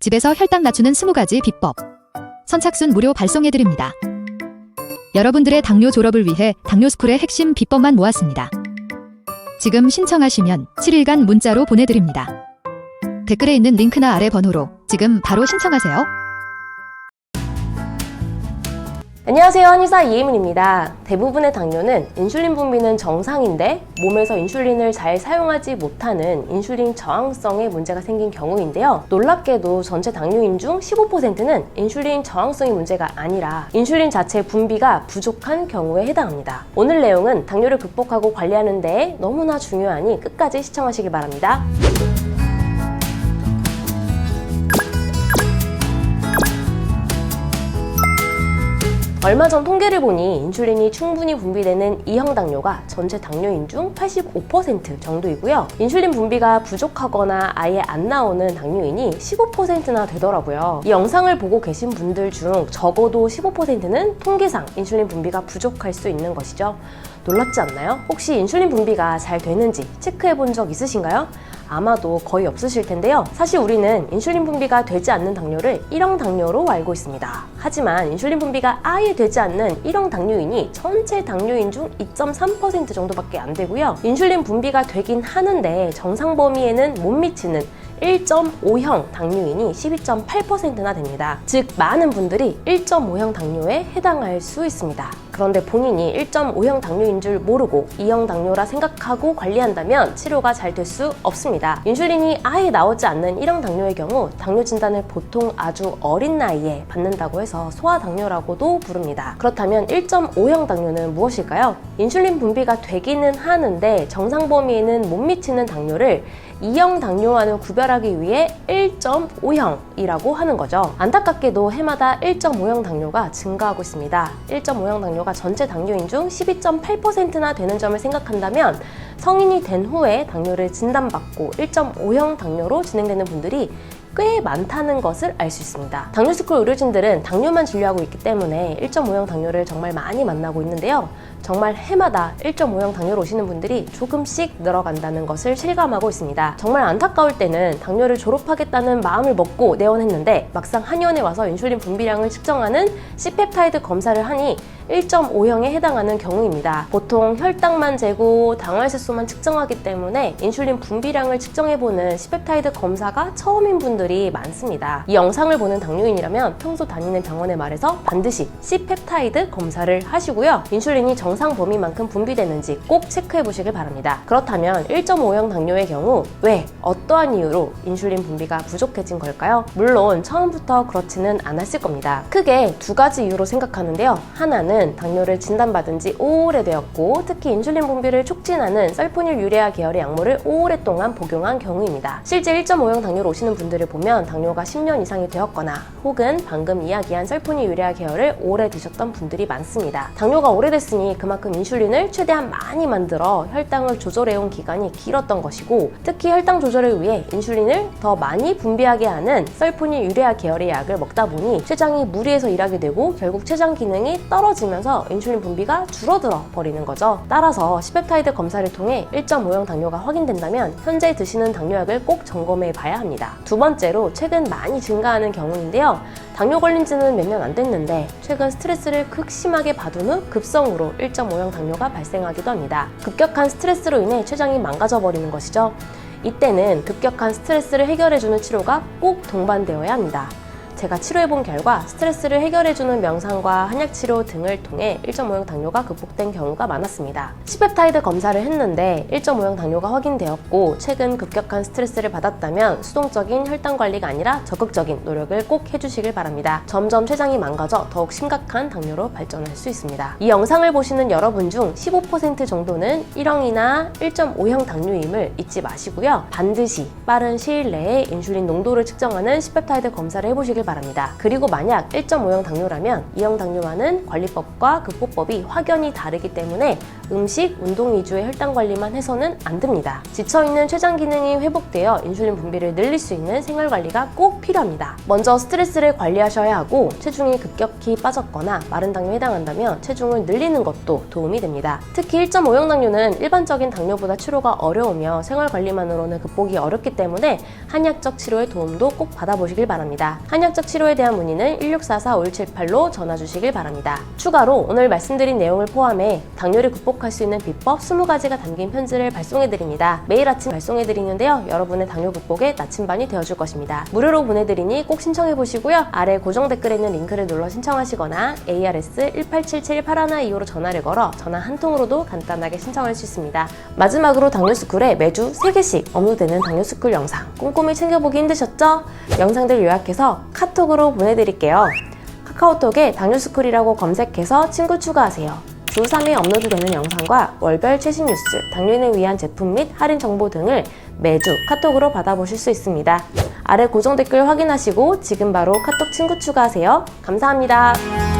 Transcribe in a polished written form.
집에서 혈당 낮추는 20가지 비법. 선착순 무료 발송해드립니다. 여러분들의 당뇨 졸업을 위해 당뇨스쿨의 핵심 비법만 모았습니다. 지금 신청하시면 7일간 문자로 보내드립니다. 댓글에 있는 링크나 아래 번호로 지금 바로 신청하세요. 안녕하세요, 한의사 이혜민입니다. 대부분의 당뇨는 인슐린 분비는 정상인데 몸에서 인슐린을 잘 사용하지 못하는 인슐린 저항성에 문제가 생긴 경우인데요. 놀랍게도 전체 당뇨인 중 15%는 인슐린 저항성이 문제가 아니라 인슐린 자체 분비가 부족한 경우에 해당합니다. 오늘 내용은 당뇨를 극복하고 관리하는 데 너무나 중요하니 끝까지 시청하시길 바랍니다. 얼마 전 통계를 보니 인슐린이 충분히 분비되는 E형 당뇨가 전체 당뇨인 중 85% 정도이고요. 인슐린 분비가 부족하거나 아예 안 나오는 당뇨인이 15%나 되더라고요. 이 영상을 보고 계신 분들 중 적어도 15%는 통계상 인슐린 분비가 부족할 수 있는 것이죠. 놀랍지 않나요? 혹시 인슐린 분비가 잘 되는지 체크해 본 적 있으신가요? 아마도 거의 없으실 텐데요. 사실 우리는 인슐린 분비가 되지 않는 당뇨를 1형 당뇨로 알고 있습니다. 하지만 인슐린 분비가 아예 되지 않는 1형 당뇨인이 전체 당뇨인 중 2.3% 정도밖에 안 되고요. 인슐린 분비가 되긴 하는데 정상 범위에는 못 미치는 1.5형 당뇨인이 12.8%나 됩니다. 즉 많은 분들이 1.5형 당뇨에 해당할 수 있습니다. 그런데 본인이 1.5형 당뇨인 줄 모르고 2형 당뇨라 생각하고 관리한다면 치료가 잘 될 수 없습니다. 인슐린이 아예 나오지 않는 1형 당뇨의 경우 당뇨 진단을 보통 아주 어린 나이에 받는다고 해서 소아당뇨라고도 부릅니다. 그렇다면 1.5형 당뇨는 무엇일까요? 인슐린 분비가 되기는 하는데 정상 범위에는 못 미치는 당뇨를 2형 당뇨와는 구별하기 위해 1.5형이라고 하는 거죠. 안타깝게도 해마다 1.5형 당뇨가 증가하고 있습니다. 1.5형 당뇨가 전체 당뇨인 중 12.8%나 되는 점을 생각한다면 성인이 된 후에 당뇨를 진단받고 1.5형 당뇨로 진행되는 분들이 꽤 많다는 것을 알 수 있습니다. 당뇨스쿨 의료진들은 당뇨만 진료하고 있기 때문에 1.5형 당뇨를 정말 많이 만나고 있는데요. 정말 해마다 1.5형 당뇨로 오시는 분들이 조금씩 늘어간다는 것을 실감하고 있습니다. 정말 안타까울 때는 당뇨를 졸업하겠다는 마음을 먹고 내원했는데 막상 한의원에 와서 인슐린 분비량을 측정하는 C펩타이드 검사를 하니 1.5형에 해당하는 경우입니다. 보통 혈당만 재고 당활세수만 측정하기 때문에 인슐린 분비량을 측정해보는 C펩타이드 검사가 처음인 분들이 많습니다. 이 영상을 보는 당뇨인이라면 평소 다니는 병원에 말해서 반드시 C펩타이드 검사를 하시고요. 인슐린이 정상 범위만큼 분비되는지 꼭 체크해 보시길 바랍니다. 그렇다면 1.5형 당뇨의 경우 왜 어떠한 이유로 인슐린 분비가 부족해진 걸까요? 물론 처음부터 그렇지는 않았을 겁니다. 크게 두 가지 이유로 생각하는데요. 하나는 당뇨를 진단받은 지 오래되었고 특히 인슐린 분비를 촉진하는 설포닐 유레아 계열의 약물을 오랫동안 복용한 경우입니다. 실제 1.5형 당뇨로 오시는 분들을 보면 당뇨가 10년 이상이 되었거나 혹은 방금 이야기한 설포닐 유레아 계열을 오래 드셨던 분들이 많습니다. 당뇨가 오래됐으니 그만큼 인슐린을 최대한 많이 만들어 혈당을 조절해온 기간이 길었던 것이고 특히 혈당 조절을 위해 인슐린을 더 많이 분비하게 하는 설포닐 유레아 계열의 약을 먹다 보니 췌장이 무리해서 일하게 되고 결국 췌장 기능이 떨어지면서 인슐린 분비가 줄어들어 버리는 거죠. 따라서 C펩타이드 검사를 통해 1.5형 당뇨가 확인된다면 현재 드시는 당뇨약을 꼭 점검해 봐야 합니다. 두 번째로 최근 많이 증가하는 경우인데요. 당뇨 걸린 지는 몇 년 안 됐는데 최근 스트레스를 극심하게 받은 후 급성으로 1.5형 당뇨가 발생하기도 합니다. 급격한 스트레스로 인해 췌장이 망가져 버리는 것이죠. 이때는 급격한 스트레스를 해결해주는 치료가 꼭 동반되어야 합니다. 제가 치료해본 결과 스트레스를 해결해주는 명상과 한약치료 등을 통해 1.5형 당뇨가 극복된 경우가 많았습니다. C펩타이드 검사를 했는데 1.5형 당뇨가 확인되었고 최근 급격한 스트레스를 받았다면 수동적인 혈당 관리가 아니라 적극적인 노력을 꼭 해주시길 바랍니다. 점점 췌장이 망가져 더욱 심각한 당뇨로 발전할 수 있습니다. 이 영상을 보시는 여러분 중 15% 정도는 1형이나 1.5형 당뇨임을 잊지 마시고요. 반드시 빠른 시일 내에 인슐린 농도를 측정하는 C펩타이드 검사를 해보시길 바랍니다. 그리고 만약 1.5형 당뇨라면 2형 당뇨와는 관리법과 극복법이 확연히 다르기 때문에 음식, 운동 위주의 혈당 관리만 해서는 안 됩니다. 지쳐있는 췌장 기능이 회복되어 인슐린 분비를 늘릴 수 있는 생활 관리가 꼭 필요합니다. 먼저 스트레스를 관리하셔야 하고 체중이 급격히 빠졌거나 마른 당뇨에 해당한다면 체중을 늘리는 것도 도움이 됩니다. 특히 1.5형 당뇨는 일반적인 당뇨보다 치료가 어려우며 생활 관리만으로는 극복이 어렵기 때문에 한의학적 치료의 도움도 꼭 받아보시길 바랍니다. 한의학적 치료에 대한 문의는 1644-5178로 전화 주시길 바랍니다. 추가로 오늘 말씀드린 내용을 포함해 당뇨를 극복할 수 있는 비법 20가지가 담긴 편지를 발송해드립니다. 매일 아침 발송해드리는데요. 여러분의 당뇨 극복에 나침반이 되어줄 것입니다. 무료로 보내드리니 꼭 신청해보시고요. 아래 고정 댓글에 있는 링크를 눌러 신청하시거나 ARS 1877-8125로 전화를 걸어 전화 한 통으로도 간단하게 신청할 수 있습니다. 마지막으로 당뇨스쿨에 매주 3개씩 업로드되는 당뇨스쿨 영상 꼼꼼히 챙겨보기 힘드셨죠? 영상들 요약해서 카톡으로 보내드릴게요. 카카오톡에 당뇨스쿨이라고 검색해서 친구 추가하세요. 주 3회 업로드되는 영상과 월별 최신 뉴스, 당뇨인을 위한 제품 및 할인 정보 등을 매주 카톡으로 받아보실 수 있습니다. 아래 고정 댓글 확인하시고 지금 바로 카톡 친구 추가하세요. 감사합니다.